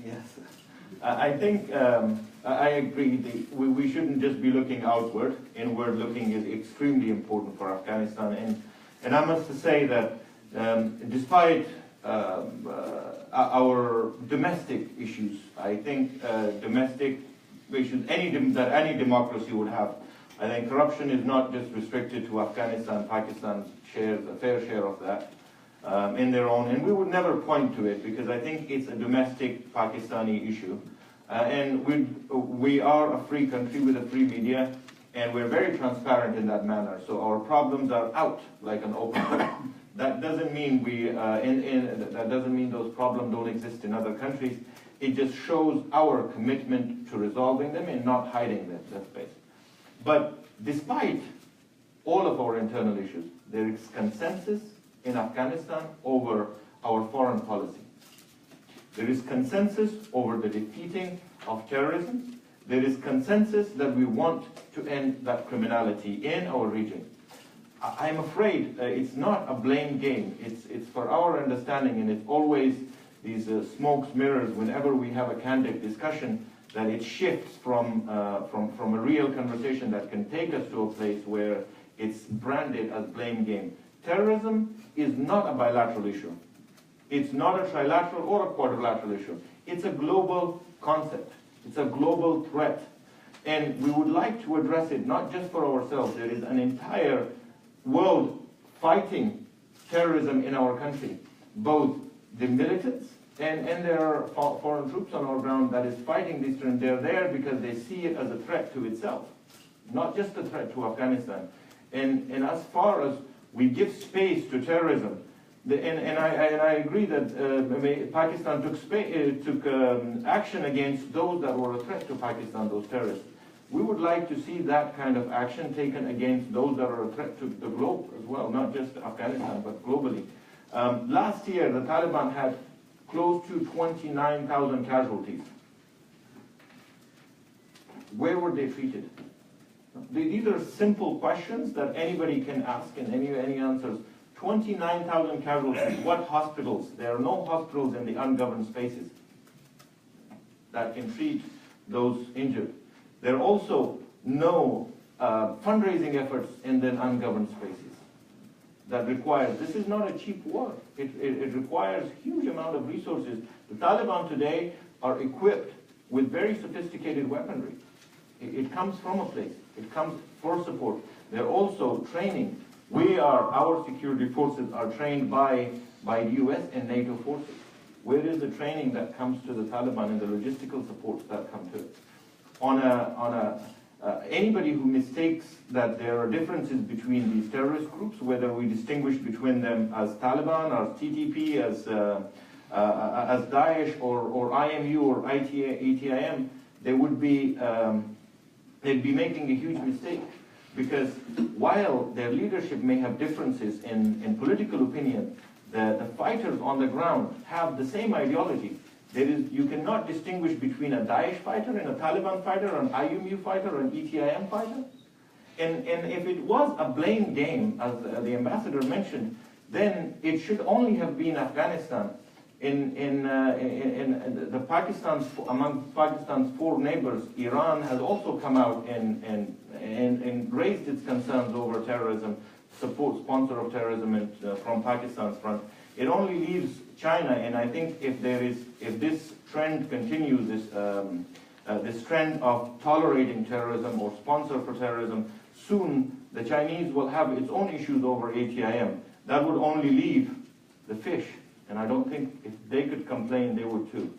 Yes. I think I agree. We shouldn't just be looking outward. Inward looking is extremely important for Afghanistan. And I must say that despite our domestic issues, I think domestic issues that any democracy would have, I think corruption is not just restricted to Afghanistan. Pakistan shares a fair share of that in their own, and we would never point to it because I think it's a domestic Pakistani issue. And we are a free country with a free media, and we're very transparent in that manner. So our problems are out like an open book. That doesn't mean that doesn't mean those problems don't exist in other countries. It just shows our commitment to resolving them and not hiding them. That's basic. But despite all of our internal issues, there is consensus in Afghanistan over our foreign policy. There is consensus over the defeating of terrorism. There is consensus that we want to end that criminality in our region. I'm afraid it's not a blame game. It's for our understanding, and it's always these smokes mirrors whenever we have a candid discussion, that it shifts from a real conversation that can take us to a place where it's branded as blame game. Terrorism is not a bilateral issue. It's not a trilateral or a quadrilateral issue. It's a global concept. It's a global threat. And we would like to address it not just for ourselves. There is an entire world fighting terrorism in our country. Both the militants and there are foreign troops on our ground that is fighting this trend. They're there because they see it as a threat to itself, not just a threat to Afghanistan. And as far as we give space to terrorism, and I agree that Pakistan took action against those that were a threat to Pakistan, those terrorists. We would like to see that kind of action taken against those that are a threat to the globe as well, not just Afghanistan, but globally. Last year, the Taliban had close to 29,000 casualties. Where were they treated? These are simple questions that anybody can ask and any answers. 29,000 casualties. What hospitals? There are no hospitals in the ungoverned spaces that can treat those injured. There are also no fundraising efforts in the ungoverned spaces that requires. This is not a cheap war. It requires huge amount of resources. The Taliban today are equipped with very sophisticated weaponry. It comes from a place. It comes for support. They're also training. Our security forces are trained by the US and NATO forces. Where is the training that comes to the Taliban and the logistical supports that come to it? Anybody who mistakes that there are differences between these terrorist groups, whether we distinguish between them as Taliban, as TTP, as Daesh, or IMU, or ETIM, they'd be making a huge mistake. Because while their leadership may have differences in political opinion, the fighters on the ground have the same ideology. You cannot distinguish between a Daesh fighter and a Taliban fighter, an IMU fighter, an ETIM fighter. And if it was a blame game, as the ambassador mentioned, then it should only have been Afghanistan. Among Pakistan's four neighbors, Iran has also come out and raised its concerns over terrorism, sponsor of terrorism from Pakistan's front. It only leaves China, and I think if this trend continues, this trend of tolerating terrorism or sponsor for terrorism, soon the Chinese will have its own issues over ATIM. That would only leave the fish. And I don't think if they could complain, they would too.